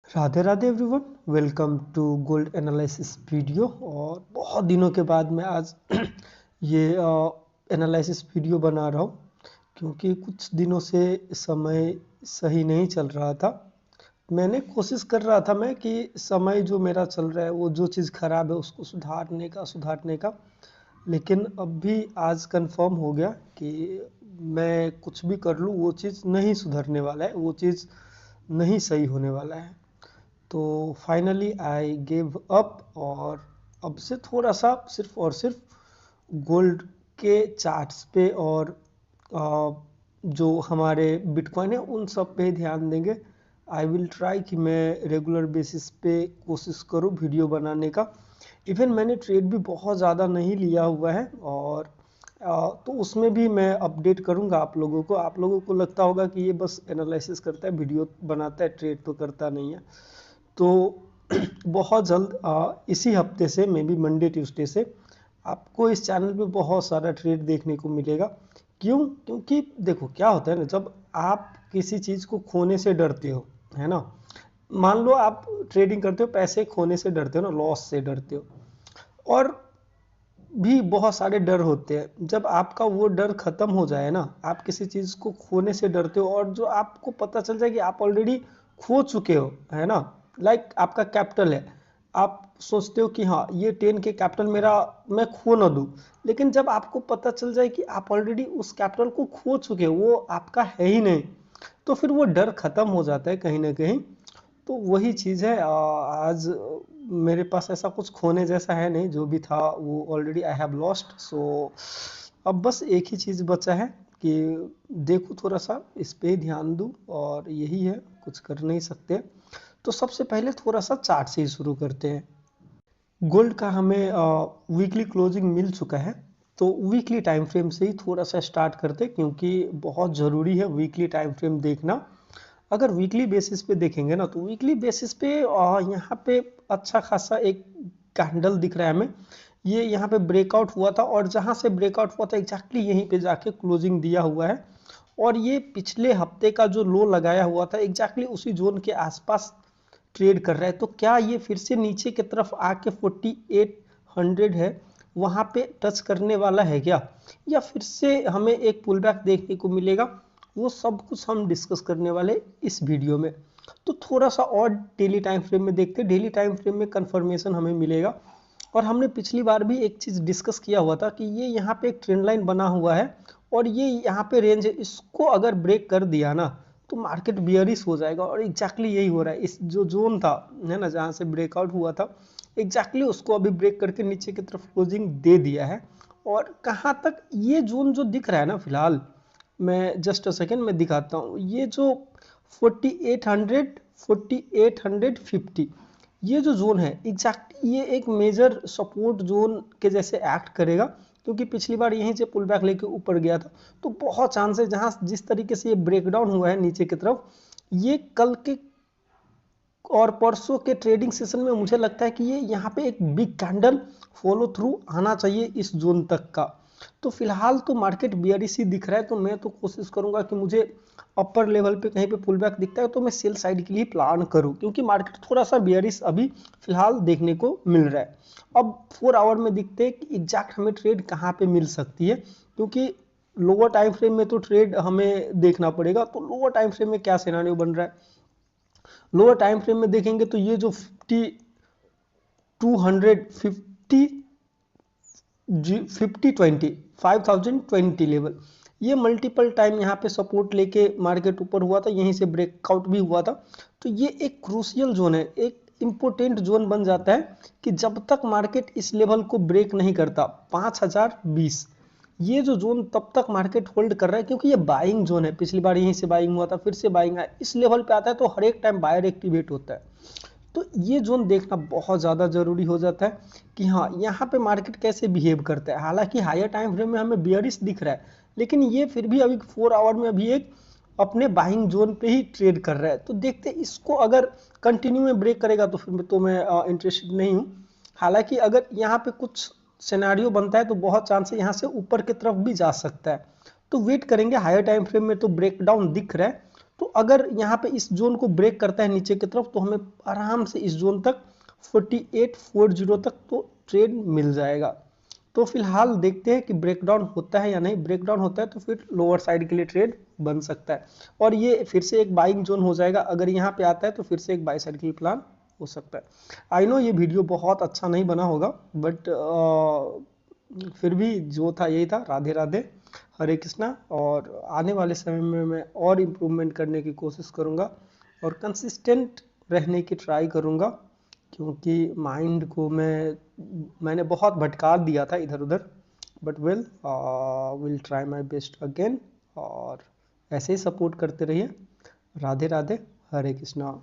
Radhe Radhe everyone. Welcome to gold analysis video. और बहुत दिनों के बाद मैं आज ये एनालिसिस वीडियो बना रहा हूँ क्योंकि कुछ दिनों से समय सही नहीं चल रहा था। मैंने कोशिश कर रहा था मैं कि समय जो मेरा चल रहा है वो जो चीज़ ख़राब है उसको सुधारने का। लेकिन अब भी आज कंफर्म हो गया कि मैं कुछ भी कर लूँ वो चीज़ नहीं सुधरने वाला है, वो चीज़ नहीं सही होने वाला है। तो फाइनली आई गिव अप और अब से थोड़ा सा सिर्फ और सिर्फ गोल्ड के चार्ट्स पे और जो हमारे बिटकॉइन है उन सब पे ध्यान देंगे। आई विल ट्राई कि मैं रेगुलर बेसिस पे कोशिश करूँ वीडियो बनाने का। इवन मैंने ट्रेड भी बहुत ज़्यादा नहीं लिया हुआ है और तो उसमें भी मैं अपडेट करूंगा आप लोगों को। आप लोगों को लगता होगा कि ये बस एनालिसिस करता है, वीडियो बनाता है, ट्रेड तो करता नहीं है। तो बहुत जल्द इसी हफ्ते से मे बी मंडे ट्यूसडे से आपको इस चैनल पे बहुत सारा ट्रेड देखने को मिलेगा। क्यों? क्योंकि देखो क्या होता है ना, जब आप किसी चीज़ को खोने से डरते हो, है ना। मान लो आप ट्रेडिंग करते हो, पैसे खोने से डरते हो ना, लॉस से डरते हो। और भी बहुत सारे डर होते हैं। जब आपका वो डर खत्म हो जाए ना, आप किसी चीज़ को खोने से डरते हो और जो आपको पता चल जाए कि आप ऑलरेडी खो चुके हो, है ना। लाइक आपका कैपिटल है, आप सोचते हो कि हाँ ये 10 के कैपिटल मेरा मैं खो ना दूँ। लेकिन जब आपको पता चल जाए कि आप ऑलरेडी उस कैपिटल को खो चुके हो, वो आपका है ही नहीं, तो फिर वो डर खत्म हो जाता है कहीं ना कहीं। तो वही चीज़ है। आज मेरे पास ऐसा कुछ खोने जैसा है नहीं, जो भी था वो ऑलरेडी आई हैव लॉस्ट। सो अब बस एक ही चीज़ बचा है कि देखूँ, थोड़ा सा इस पे ध्यान दूँ और यही है, कुछ कर नहीं सकते। तो सबसे पहले थोड़ा सा चार्ट से ही शुरू करते हैं। गोल्ड का हमें वीकली क्लोजिंग मिल चुका है, तो वीकली टाइम फ्रेम से ही थोड़ा सा स्टार्ट करते हैं क्योंकि बहुत ज़रूरी है वीकली टाइम फ्रेम देखना। अगर वीकली बेसिस पे देखेंगे ना, तो वीकली बेसिस पे यहाँ पे अच्छा खासा एक कैंडल दिख रहा है हमें। ये यहाँ पे ब्रेकआउट हुआ था और जहाँ से ब्रेकआउट हुआ था एग्जैक्टली यहीं पे जाके क्लोजिंग दिया हुआ है। और ये पिछले हफ्ते का जो लो लगाया हुआ था एग्जैक्टली उसी जोन के आसपास ट्रेड कर रहा है। तो क्या ये फिर से नीचे की तरफ आके 4800 है वहाँ पे टच करने वाला है क्या, या फिर से हमें एक पुल बैक देखने को मिलेगा? वो सब कुछ हम डिस्कस करने वाले इस वीडियो में। तो थोड़ा सा और डेली टाइम फ्रेम में देखते हैं, डेली टाइम फ्रेम में कंफर्मेशन हमें मिलेगा। और हमने पिछली बार भी एक चीज़ डिस्कस किया हुआ था कि ये यहाँ पे एक ट्रेंड लाइन बना हुआ है और ये यहाँ पे रेंज है, इसको अगर ब्रेक कर दिया ना तो मार्केट बियरिश हो जाएगा। और एग्जैक्टली यही हो रहा है। इस जो जोन था, है ना, जहाँ से ब्रेकआउट हुआ था एग्जैक्टली उसको अभी ब्रेक करके नीचे की तरफ क्लोजिंग दे दिया है। और कहाँ तक ये जोन जो दिख रहा है ना फिलहाल, मैं जस्ट अ सेकेंड में दिखाता हूँ। ये जो 4800 4850 ये जो जोन है एग्जैक्टली ये एक मेजर सपोर्ट जोन के जैसे एक्ट करेगा, क्योंकि पिछली बार यहीं से पुल बैक लेके ऊपर गया था। तो बहुत चांस है जहां जिस तरीके से ये ब्रेकडाउन हुआ है नीचे की तरफ, ये कल के और परसों के ट्रेडिंग सेशन में मुझे लगता है कि ये यहाँ पे एक बिग कैंडल फॉलो थ्रू आना चाहिए इस जोन तक का। तो फिलहाल तो मार्केट बियरिश ही दिख रहा है, तो मैं तो कोशिश करूंगा कि मुझे अपर लेवल पे कहीं पे पुल बैक दिखता है तो मैं सेल साइड के लिए प्लान करूं, क्योंकि मार्केट थोड़ा सा बियरिश अभी फिलहाल देखने को मिल रहा है। अब 4 आवर में दिखते हैं कि एग्जैक्ट हमें ट्रेड कहाँ पे मिल सकती है, क्योंकि लोअर टाइम फ्रेम में तो ट्रेड हमें देखना पड़ेगा। तो लोअर टाइम फ्रेम में क्या सिनारियो बन रहा है, लोअर टाइम फ्रेम में देखेंगे तो ये जो 5250 5020 5020 लेवल, ये मल्टीपल टाइम यहाँ पे सपोर्ट लेके मार्केट ऊपर हुआ था, यहीं से ब्रेकआउट भी हुआ था। तो ये एक क्रूशियल जोन है, एक इंपोर्टेंट जोन बन जाता है कि जब तक मार्केट इस लेवल को ब्रेक नहीं करता 5020, ये जो जोन तब तक मार्केट होल्ड कर रहा है, क्योंकि ये बाइंग जोन है। पिछली बार यहीं से बाइंग हुआ था, फिर से बाइंग आया, इस लेवल पे आता है तो हर एक टाइम बायर एक्टिवेट होता है। तो ये जोन देखना बहुत ज़्यादा ज़रूरी हो जाता है कि हाँ यहाँ पे मार्केट कैसे बिहेव करता है। हालांकि हायर टाइम फ्रेम में हमें बियरिश दिख रहा है, लेकिन ये फिर भी अभी 4 आवर में अभी एक अपने बाइंग जोन पे ही ट्रेड कर रहा है। तो देखते इसको अगर कंटिन्यू में ब्रेक करेगा तो फिर तो मैं इंटरेस्टेड नहीं हूँ। हालांकि अगर यहाँ पे कुछ सिनेरियो बनता है तो बहुत चांस है यहाँ से ऊपर की तरफ भी जा सकता है। तो वेट करेंगे। हायर टाइम फ्रेम में तो ब्रेकडाउन दिख रहा है, तो अगर यहाँ पे इस जोन को ब्रेक करता है नीचे की तरफ तो हमें आराम से इस जोन तक 4840 तक तो ट्रेड मिल जाएगा। तो फिलहाल देखते हैं कि ब्रेकडाउन होता है या नहीं। ब्रेकडाउन होता है तो फिर लोअर साइड के लिए ट्रेड बन सकता है और ये फिर से एक बाइंग जोन हो जाएगा। अगर यहाँ पे आता है तो फिर से एक बाई साइड के लिए प्लान हो सकता है। आई नो ये वीडियो बहुत अच्छा नहीं बना होगा, बट फिर भी जो था यही था। राधे राधे, हरे कृष्णा। और आने वाले समय में मैं और इम्प्रूवमेंट करने की कोशिश करूँगा और कंसिस्टेंट रहने की ट्राई करूँगा, क्योंकि माइंड को मैंने बहुत भटका दिया था इधर उधर। But will try my best again, और ऐसे ही सपोर्ट करते रहिए। राधे राधे, हरे कृष्णा।